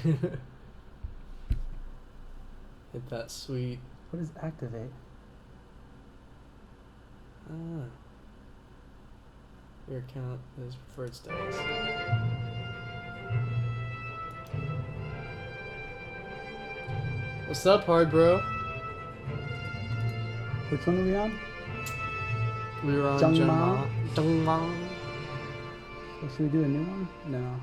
Hit that sweet. What is activate? Ah. Your account is preferred status. What's up, hard bro? Which one are we on? We were on Jungma. Jungma. So should we do a new one? No.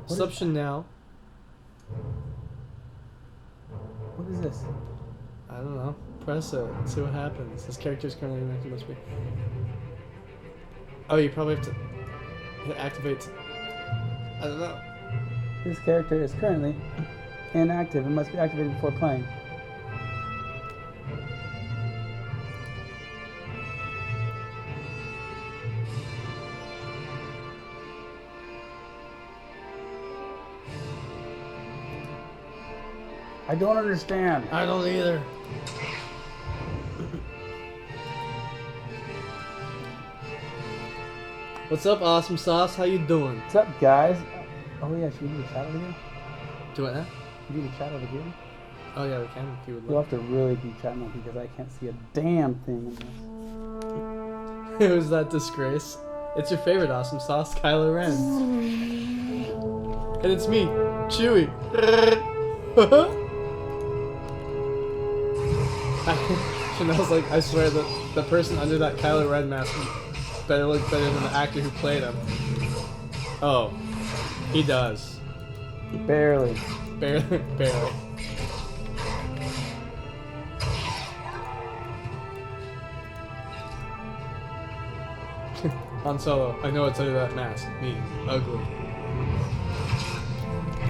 What's up, Chanel? What is this? I don't know. Press it. See what happens. This character's currently inactive. Must be. Oh, you probably have to hit activate. I don't know. This character is currently inactive and must be activated before playing. I don't understand. I don't either. What's up, Awesome Sauce? How you doing? What's up, guys? Oh yeah, should we do a chat over here? Do it now? Should we do a chat over here? Oh yeah, we can if you would You'll like. have to really be chatting up because I can't see a damn thing in this. It was that disgrace. It's your favorite Awesome Sauce, Kylo Ren. And it's me, Chewie. Chanel's like, I swear that the person under that Kylo Ren mask better look better than the actor who played him. Oh, he does. Barely. Barely, barely. Han Solo, I know what's under that mask. Me, ugly.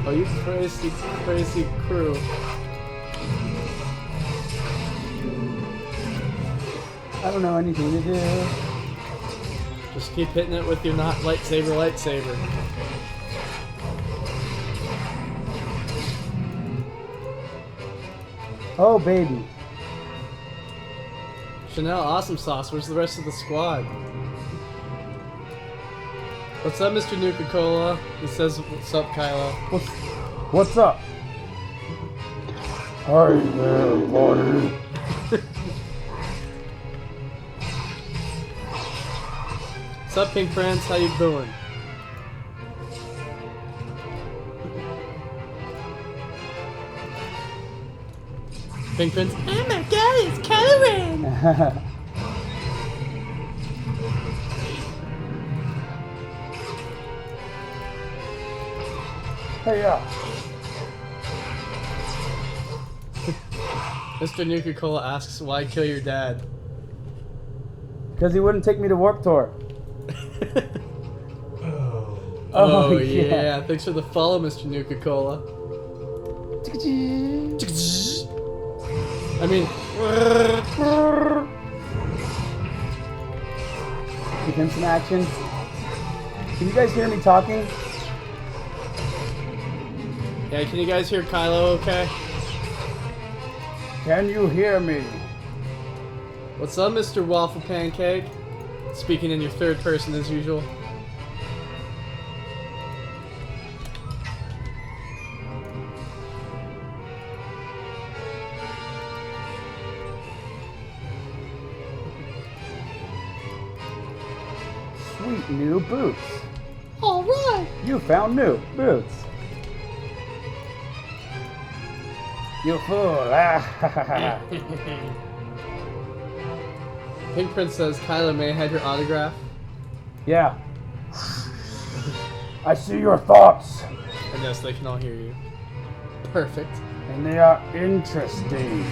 Oh, you crazy, crazy crew. I don't know anything to do. Just keep hitting it with your not lightsaber. Oh, baby. Chanel, Awesome Sauce, where's the rest of the squad? What's up, Mr. Nuka-Cola? He says, what's up, Kylo? What's up? Hi there, buddy. What's up, Pink Prince? How you doing? Pink Prince, oh my god, it's Kylo Ren! Hey, yeah. Mr. Nuka-Cola asks, why kill your dad? Because he wouldn't take me to Warp Tour. Oh, yeah. Thanks for the follow, Mr. Nuka-Cola. I mean... Give him some action. Can you guys hear me talking? Yeah, can you guys hear Kylo okay? Can you hear me? What's up, Mr. Waffle Pancake? Speaking in your third person as usual. Sweet new boots. Alright! You found new boots. You fool. Ah, Pink Prince says, Kylo, may I have your autograph? yeah. I see your thoughts. And yes, they can all hear you. Perfect. And they are interesting.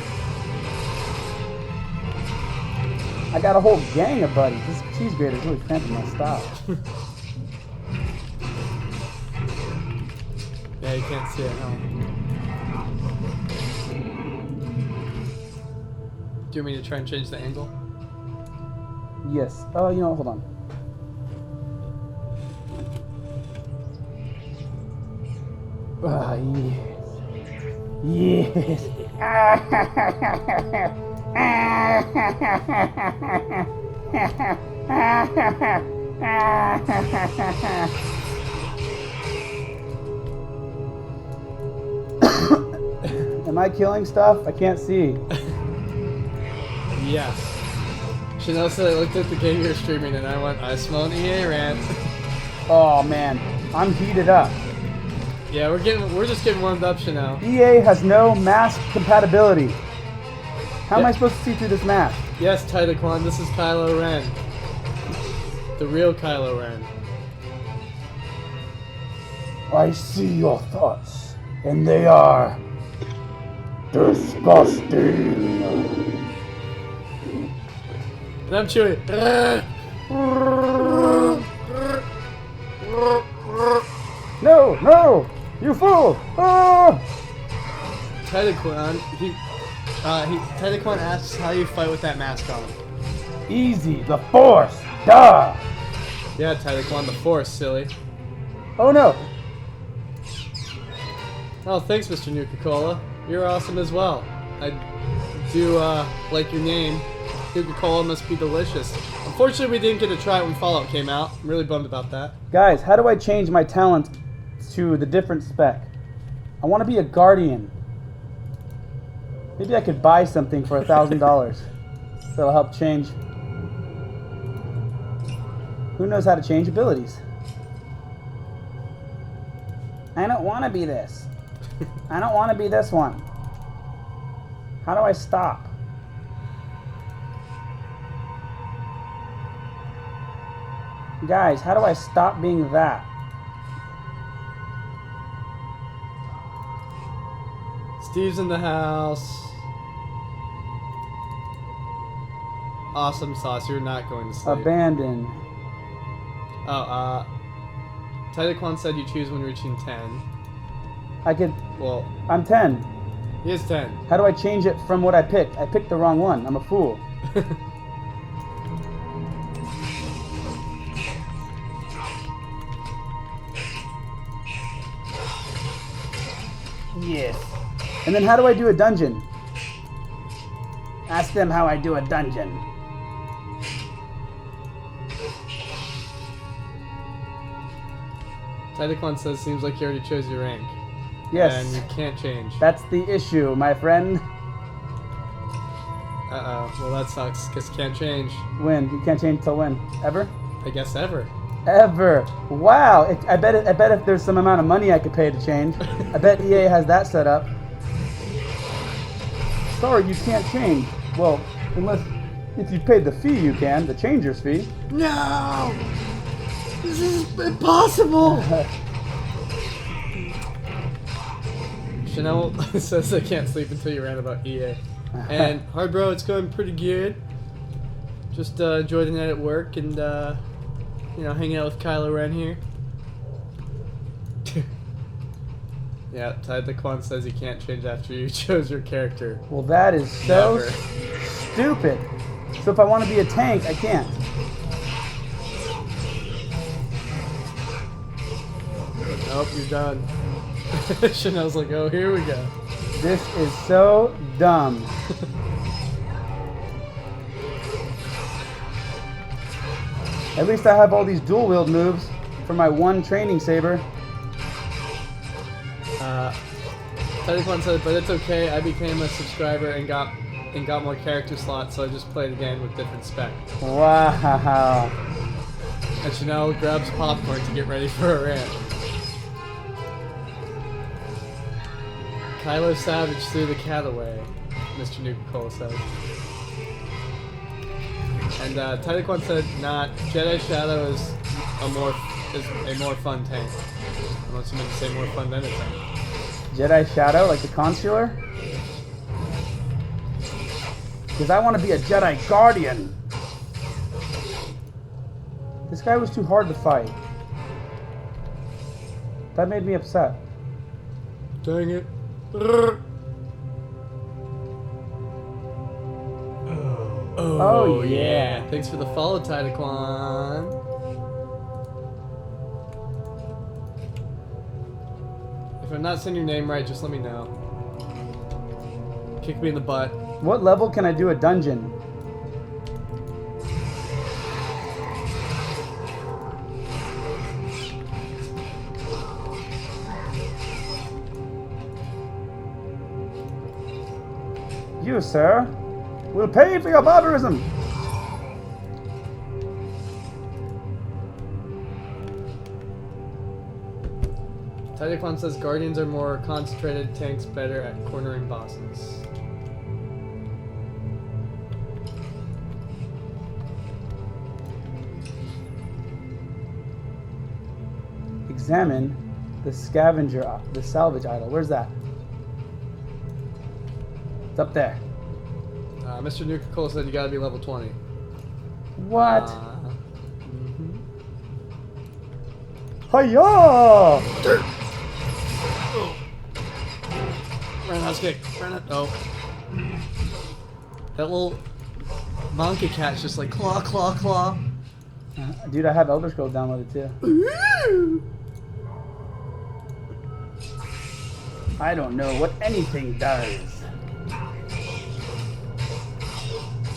I got a whole gang of buddies. This cheese grater is really cramping my style. Yeah, you can't see it, no. Do you want me to try and change the angle? Yes. Oh, you know, hold on. Ah, yes. Yes. Am I killing stuff? I can't see. Yes. Chanel said I looked at the game you were streaming and I went, I smell an EA rant. Oh man, I'm heated up. Yeah, we're just getting warmed up, Chanel. EA has no mask compatibility. How am I supposed to see through this mask? Yes, Titaquan, this is Kylo Ren. The real Kylo Ren. I see your thoughts, and they are disgusting. And I'm Chewie. No, no, you fool! Ah! Titaquan, Titaquan asks how you fight with that mask on. Easy, the Force, duh! Yeah, Titaquan, the Force, silly. Oh no! Oh, thanks, Mr. Nuka-Cola. You're awesome as well. I do like your name. Nuka-Cola must be delicious. Unfortunately, we didn't get to try it when Fallout came out. I'm really bummed about that. Guys, how do I change my talent to the different spec? I want to be a Guardian. Maybe I could buy something for $1,000. That'll help change. Who knows how to change abilities? I don't want to be this. I don't want to be this one. How do I stop? Guys, how do I stop being that? Steve's in the house. Awesome sauce, you're not going to sleep. Abandon. Oh, Titaquan said you choose when reaching 10. I could. Well, I'm 10. he is 10. How do I change it from what I picked? I picked the wrong one. I'm a fool. Yes. And then how do I do a dungeon? Ask them how I do a dungeon. Titaquan says seems like you already chose your rank. Yes. And you can't change. That's the issue, my friend. Uh-oh. Well, that sucks, because you can't change. When? You can't change till when? Ever? I guess ever. Ever. Wow. I bet if there's some amount of money I could pay to change. I bet EA has that set up. Sorry, you can't change. Well, unless if you paid the fee, you can. The changer's fee. No! This is impossible! Chanel says I can't sleep until you rant about EA. And hard bro, it's going pretty good. Just enjoyed the night at work and you know, hanging out with Kylo Ren here. Yeah, Titaquan says you can't change after you chose your character. Well, that is so Never. stupid. So if I want to be a tank, I can't. Nope, you're done. Chanel's like, oh, here we go. This is so dumb. At least I have all these dual wield moves for my one training saber. Titaquan said, but it's okay. I became a subscriber and got more character slots, so I just played again with different spec. Wow. And Chanel grabs popcorn to get ready for a rant. Kylo Savage threw the cat away, Mr. Nuka-Cola says. And Titaquan said, not. Jedi Shadow is a more fun tank. Unless you meant to say more fun than a tank. Jedi Shadow, like the consular? Because I want to be a Jedi Guardian. This guy was too hard to fight. That made me upset. Dang it. Oh yeah. Thanks for the follow, Titaquan. If I'm not saying your name right, just let me know. Kick me in the butt. What level can I do a dungeon? You, sir, will pay for your barbarism. Tidecon says Guardians are more concentrated, tanks better at cornering bosses. Examine the scavenger, the salvage idol. Where's that? It's up there. Mr. Nuka-Cola said you gotta be level 20. What? Mhm. Hiya! Roundhouse kick. Roundhouse. Oh. That little monkey cat's just like claw, claw, claw. Dude, I have Elder Scrolls downloaded too. I don't know what anything does.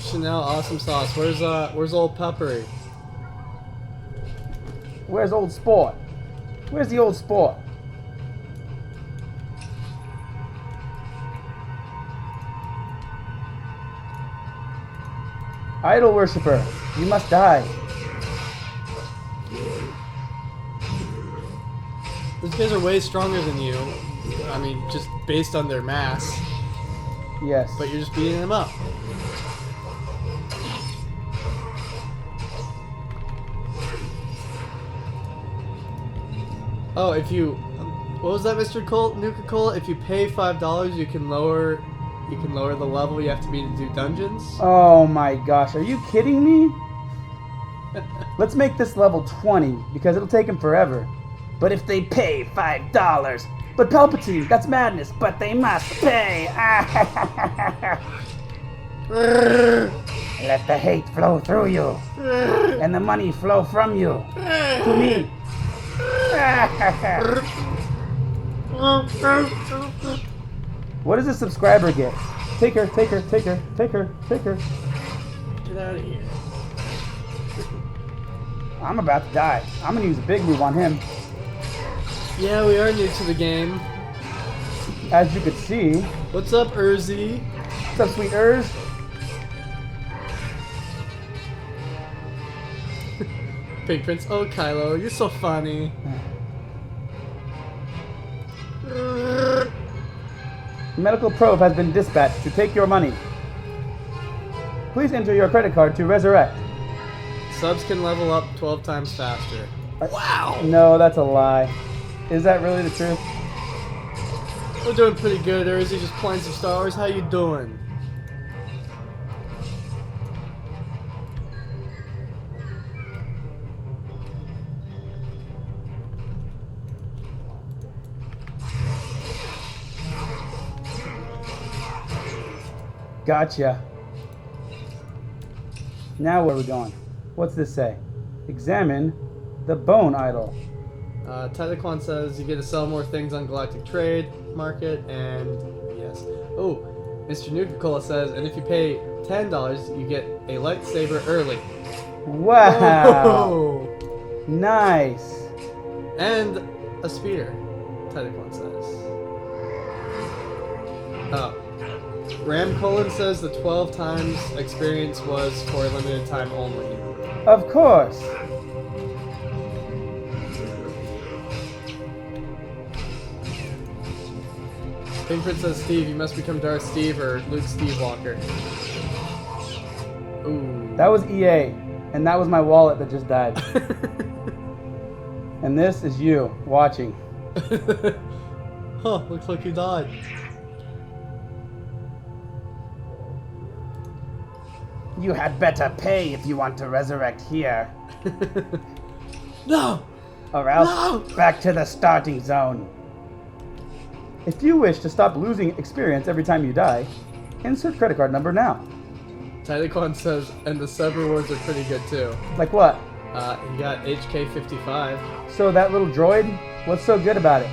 Chanel awesome sauce. Where's old Peppery? Where's old sport? Where's the old sport? Idol worshiper, you must die. These guys are way stronger than you. I mean, just based on their mass. Yes. But you're just beating them up. Oh, if you, what was that, Mr. Nuka-Cola? If you pay $5, you can lower the level you have to be to do dungeons. Oh my gosh, are you kidding me? Let's make this level 20 because it'll take him forever. But if they pay $5, but Palpatine, that's madness. But they must pay. Let the hate flow through you, and the money flow from you to me. What does a subscriber get? Take her, take her, take her, take her, take her. Get out of here. I'm about to die. I'm gonna use a big move on him. Yeah, we are new to the game. As you could see. What's up, Urzi? What's up, sweet Urz? Pink Prince. Oh, Kylo, you're so funny. Medical probe has been dispatched to take your money. Please enter your credit card to resurrect. Subs can level up 12 times faster. Wow! No, that's a lie. Is that really the truth? We're doing pretty good, Urzi. Just playing some Star Wars. How you doing? Gotcha. Now where are we going? What's this say? Examine the bone idol. Tidecon says you get to sell more things on Galactic Trade Market, and yes. Oh, Mr. Nuka-Cola says, and if you pay $10, you get a lightsaber early. Wow. Oh. Nice. And a speeder, Tidecon says. Oh. Ram Colon says the 12 times experience was for a limited time only. Of course. Pink Prince says, Steve, you must become Darth Steve or Luke Steve Walker. Ooh. That was EA, and that was my wallet that just died. And this is you watching. Huh, looks like you died. You had better pay if you want to resurrect here. No! Or else No! back to the starting zone. If you wish to stop losing experience every time you die, insert credit card number now. Tidecon says, and the sub rewards are pretty good too. Like what? You got HK55. So that little droid, what's so good about it?